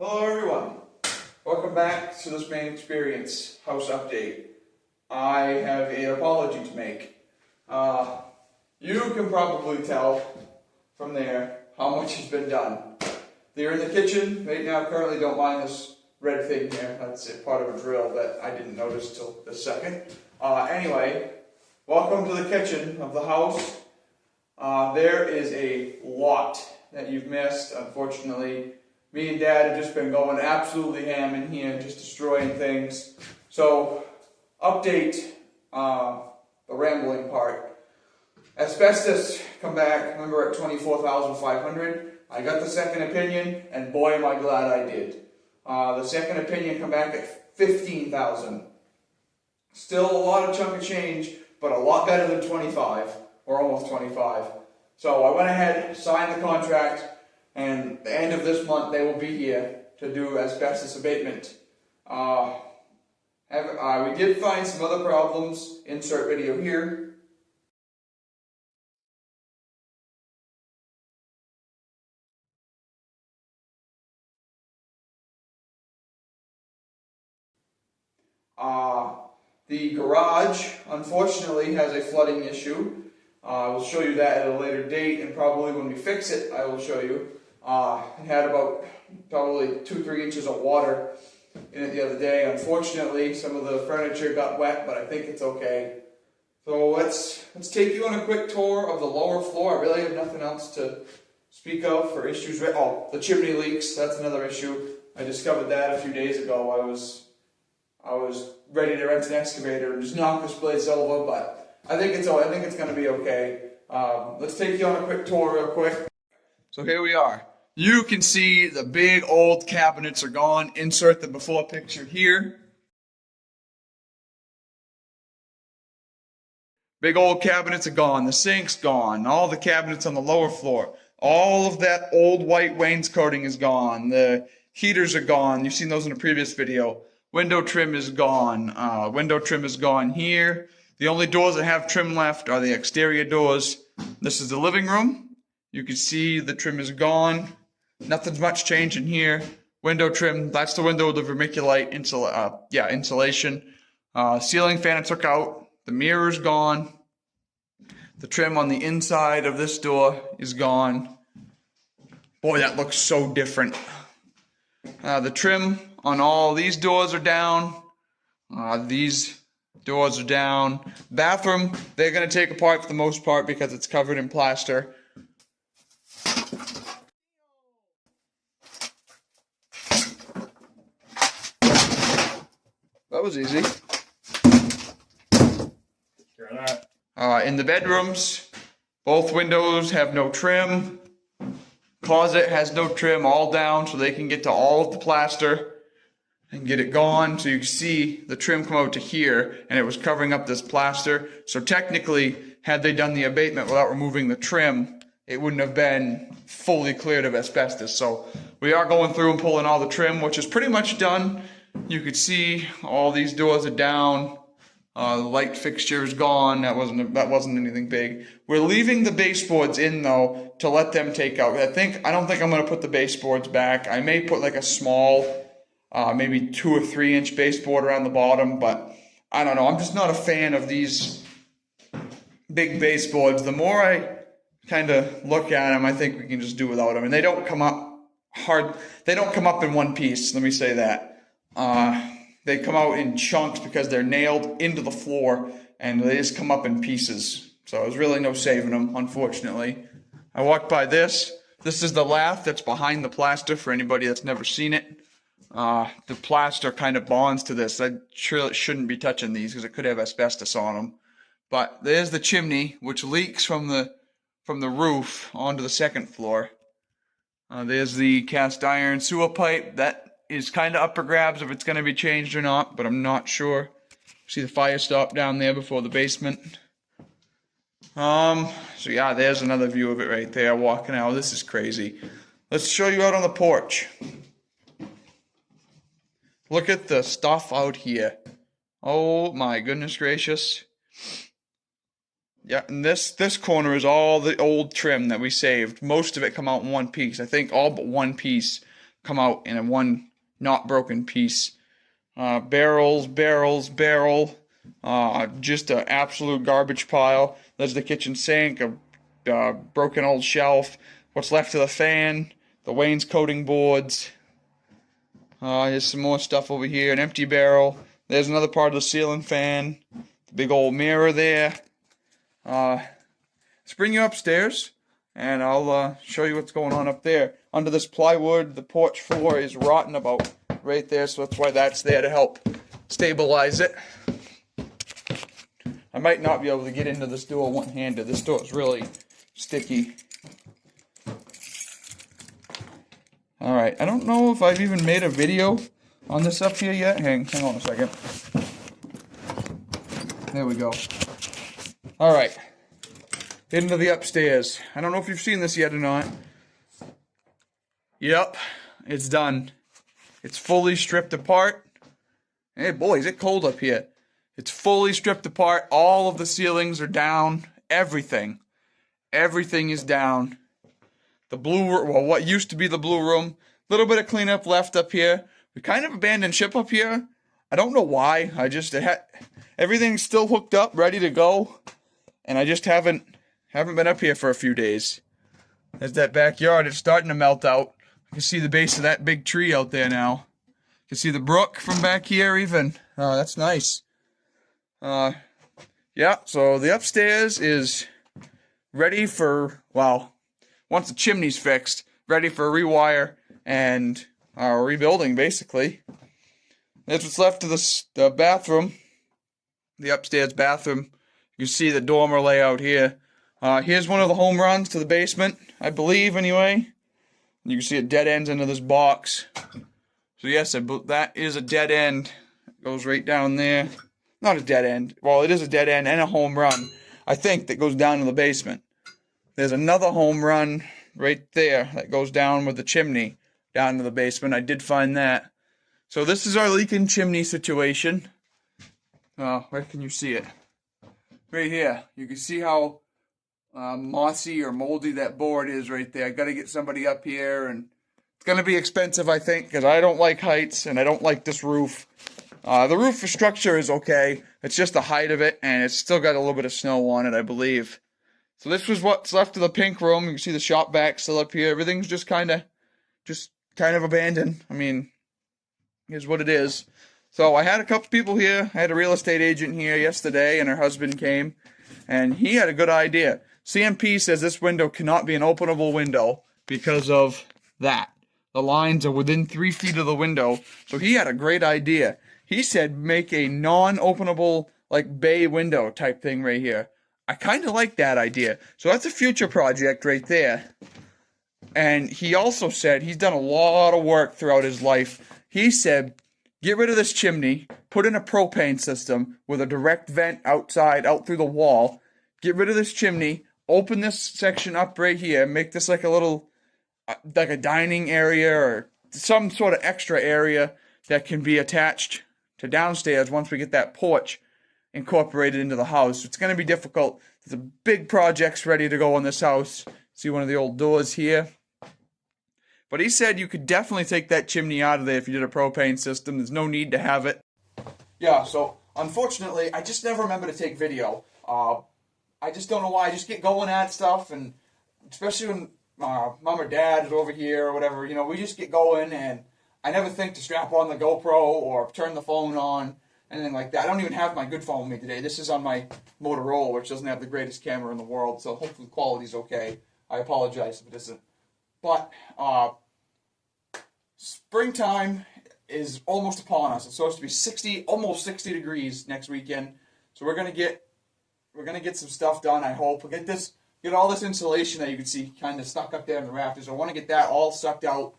Hello everyone, welcome back to this main experience house update. I have an apology to make. You can probably tell from there how much has been done. They're in the kitchen right now. Currently, don't mind this red thing here. That's part of a drill that I didn't notice till the second. Anyway, welcome to the kitchen of the house. There is a lot that you've missed, unfortunately. Me and Dad have just been going absolutely ham in here, just destroying things. So, update, the rambling part. Asbestos come back, remember, at $24,500. I got the second opinion, and boy am I glad I did. The second opinion come back at $15,000. Still a lot of chunk of change, but a lot better than 25, or almost 25. So I went ahead, signed the contract, and at the end of this month they will be here to do asbestos abatement. We did find some other problems. Insert video here. The garage, unfortunately, has a flooding issue. I will show you that at a later date, and probably when we fix it, I will show you. It had about probably 2-3 inches of water in it the other day. Unfortunately, some of the furniture got wet, but I think it's okay. So let's take you on a quick tour of the lower floor. I really have nothing else to speak of for issues. Oh, the chimney leaks. That's another issue. I discovered that a few days ago. I was ready to rent an excavator and just knock this place over, but I think it's going to be okay. Let's take you on a quick tour real quick. So here we are. You can see the big old cabinets are gone. Insert the before picture here. Big old cabinets are gone. The sink's gone. All the cabinets on the lower floor. All of that old white wainscoting is gone. The heaters are gone. You've seen those in a previous video. Window trim is gone. Window trim is gone here. The only doors that have trim left are the exterior doors. This is the living room. You can see the trim is gone. Nothing's much changed in here. Window trim, that's the window with the vermiculite insulation. Ceiling fan I took out. The mirror's gone. The trim on the inside of this door is gone. Boy, that looks so different. The trim on all these doors are down. These doors are down. Bathroom, they're going to take apart for the most part because it's covered in plaster. That was easy. In the bedrooms, both windows have no trim. Closet has no trim, all down, so they can get to all of the plaster and get it gone. So you can see the trim come out to here, and it was covering up this plaster. So technically, had they done the abatement without removing the trim, it wouldn't have been fully cleared of asbestos. So we are going through and pulling all the trim, which is pretty much done. You could see all these doors are down. The light fixture is gone. That wasn't anything big. We're leaving the baseboards in though to let them take out. I don't think I'm going to put the baseboards back. I may put like a small, maybe 2 or 3 inch baseboard around the bottom, but I don't know. I'm just not a fan of these big baseboards. The more I kind of look at them, I think we can just do without them. And they don't come up hard. They don't come up in one piece. Let me say that. They come out in chunks because they're nailed into the floor, and they just come up in pieces. So there's really no saving them, unfortunately. I walked by this. This is the lath that's behind the plaster for anybody that's never seen it. The plaster kind of bonds to this. I shouldn't be touching these because it could have asbestos on them. But there's the chimney, which leaks from the roof onto the second floor. There's the cast iron sewer pipe. That is kind of up for grabs if it's going to be changed or not, but I'm not sure. See the fire stop down there before the basement. So yeah, there's another view of it right there, walking out. This is crazy. Let's show you out on the porch. Look at the stuff out here. Oh my goodness gracious. Yeah, and this corner is all the old trim that we saved. Most of it come out in one piece. I think all but one piece come out in a one not broken piece. Barrels, just an absolute garbage pile. There's the kitchen sink, a broken old shelf, what's left of the fan, the wainscoting boards. There's some more stuff over here, an empty barrel. There's another part of the ceiling fan, the big old mirror there. Let's bring you upstairs, and I'll show you what's going on up there. Under this plywood, the porch floor is rotten about right there, so that's why that's there to help stabilize it. I might not be able to get into this door one-handed. This door is really sticky. Alright, I don't know if I've even made a video on this up here yet. Hang on a second. There we go. Alright. Into the upstairs. I don't know if you've seen this yet or not. Yep, it's done. It's fully stripped apart. Hey boy, is it cold up here. It's fully stripped apart. All of the ceilings are down. Everything. Everything is down. The blue room, well, what used to be the blue room. Little bit of cleanup left up here. We kind of abandoned ship up here. I don't know why. Everything's still hooked up, ready to go. And I just haven't been up here for a few days. There's that backyard. It's starting to melt out. You can see the base of that big tree out there now. You can see the brook from back here even. Oh, that's nice. Yeah, so the upstairs is ready for, well, once the chimney's fixed, ready for a rewire and rebuilding, basically. That's what's left of the bathroom, the upstairs bathroom. You see the dormer layout here. Here's one of the home runs to the basement, I believe, anyway. You can see it dead ends into this box. So yes, that is a dead end. It goes right down there. Not a dead end. Well, it is a dead end and a home run, I think, that goes down to the basement. There's another home run right there that goes down with the chimney down to the basement. I did find that. So this is our leaking chimney situation. Where can you see it? Right here. You can see how mossy or moldy that board is right there. I got to get somebody up here, and it's going to be expensive, I think, because I don't like heights and I don't like this roof. The roof structure is okay. It's just the height of it, and it's still got a little bit of snow on it, I believe. So this was what's left of the pink room. You can see the shop vac still up here. Everything's just kind of abandoned. I mean, here's what it is. So I had a couple people here. I had a real estate agent here yesterday, and her husband came, and he had a good idea. CMP says this window cannot be an openable window because of that. The lines are within 3 feet of the window. So he had a great idea. He said make a non-openable, like, bay window type thing right here. I kind of like that idea. So that's a future project right there. And he also said he's done a lot of work throughout his life. He said, get rid of this chimney, put in a propane system with a direct vent outside, out through the wall. Get rid of this chimney, open this section up right here, make this like a little, like a dining area or some sort of extra area that can be attached to downstairs once we get that porch incorporated into the house. It's going to be difficult. There's a big projects ready to go on this house. See one of the old doors here. But he said you could definitely take that chimney out of there if you did a propane system. There's no need to have it. Yeah, so unfortunately, I just never remember to take video. I just don't know why. I just get going at stuff, and especially when mom or dad is over here or whatever, you know, we just get going, and I never think to strap on the GoPro or turn the phone on, anything like that. I don't even have my good phone with me today. This is on my Motorola, which doesn't have the greatest camera in the world, so hopefully the quality's okay. I apologize if it isn't. But springtime is almost upon us. It's supposed to be almost 60 degrees next weekend. So we're gonna get some stuff done, I hope. We'll get all this insulation that you can see kind of stuck up there in the rafters. I want to get that all sucked out.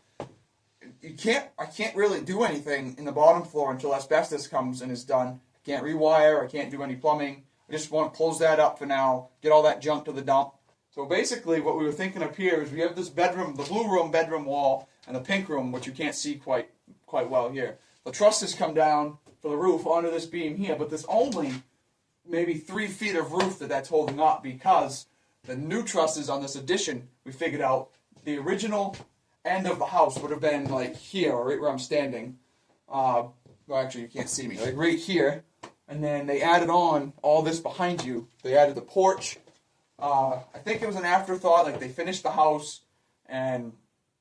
I can't really do anything in the bottom floor until asbestos comes and is done. I can't rewire, I can't do any plumbing. I just want to close that up for now, get all that junk to the dump. So basically what we were thinking up here is we have this bedroom, the blue room bedroom wall, and the pink room, which you can't see quite well here. The trusses come down for the roof onto this beam here, but there's only maybe 3 feet of roof that's holding up because the new trusses on this addition, we figured out the original end of the house would have been like here, right where I'm standing. Well, actually, you can't see me. Like right here. And then they added on all this behind you. They added the porch. I think it was an afterthought. Like they finished the house, and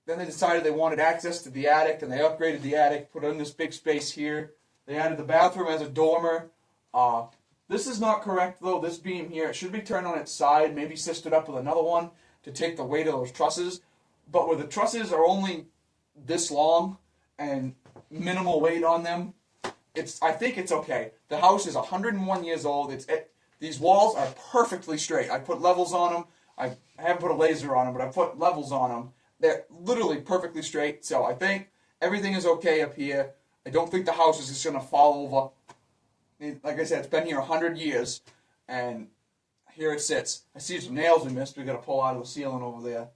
then they decided they wanted access to the attic, and they upgraded the attic, put in this big space here. They added the bathroom as a dormer. This is not correct though. This beam here, it should be turned on its side, maybe sisted up with another one to take the weight of those trusses. But where the trusses are only this long and minimal weight on them, I think it's okay. The house is 101 years old. These walls are perfectly straight. I put levels on them. I haven't put a laser on them, but I put levels on them. They're literally perfectly straight. So I think everything is okay up here. I don't think the house is just going to fall over. Like I said, it's been here 100 years, and here it sits. I see some nails we missed. We got to pull out of the ceiling over there.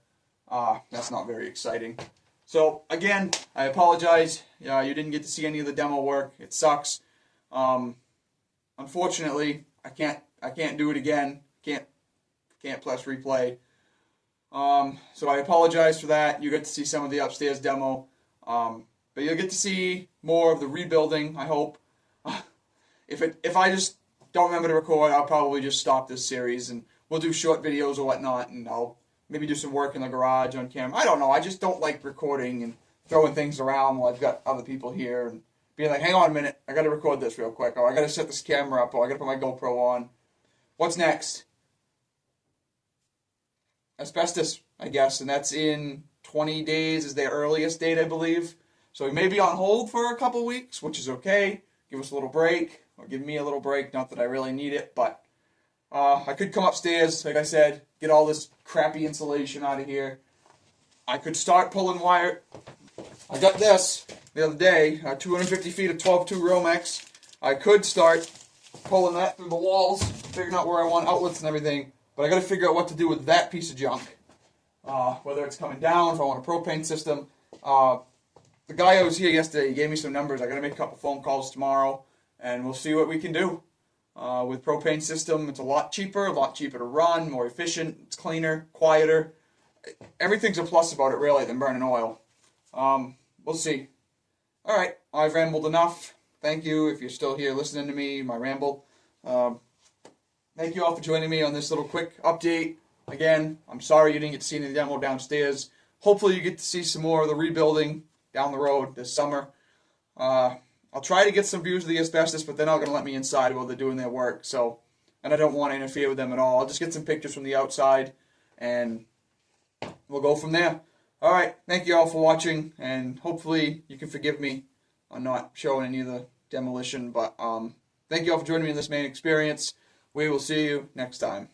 That's not very exciting. So again, I apologize. You didn't get to see any of the demo work. It sucks. Unfortunately, I can't do it again. Can't press replay. So I apologize for that. You get to see some of the upstairs demo. But you'll get to see more of the rebuilding, I hope. If I just don't remember to record, I'll probably just stop this series and we'll do short videos or whatnot, and I'll maybe do some work in the garage on camera. I don't know. I just don't like recording and throwing things around while I've got other people here and being like, hang on a minute, I got to record this real quick. Or I got to set this camera up. Or I got to put my GoPro on. What's next? Asbestos, I guess, and that's in 20 days is their earliest date, I believe. So we may be on hold for a couple weeks, which is okay. Give us a little break, or give me a little break. Not that I really need it, but I could come upstairs, like I said, get all this crappy insulation out of here. I could start pulling wire. I got this the other day, 250 feet of 12-2 Romex. I could start pulling that through the walls, figuring out where I want outlets and everything, but I got to figure out what to do with that piece of junk. Whether it's coming down, if I want a propane system. The guy who was here yesterday, he gave me some numbers. I got to make a couple phone calls tomorrow, and we'll see what we can do. With propane system, it's a lot cheaper to run, more efficient, it's cleaner, quieter. Everything's a plus about it, really, than burning oil. We'll see. All right, I've rambled enough. Thank you if you're still here listening to me, my ramble. Thank you all for joining me on this little quick update. Again, I'm sorry you didn't get to see any of the demo downstairs. Hopefully you get to see some more of the rebuilding down the road this summer. I'll try to get some views of the asbestos, but they're not going to let me inside while they're doing their work. And I don't want to interfere with them at all. I'll just get some pictures from the outside, and we'll go from there. All right, thank you all for watching, and hopefully you can forgive me on not showing any of the demolition. But thank you all for joining me in this main experience. We will see you next time.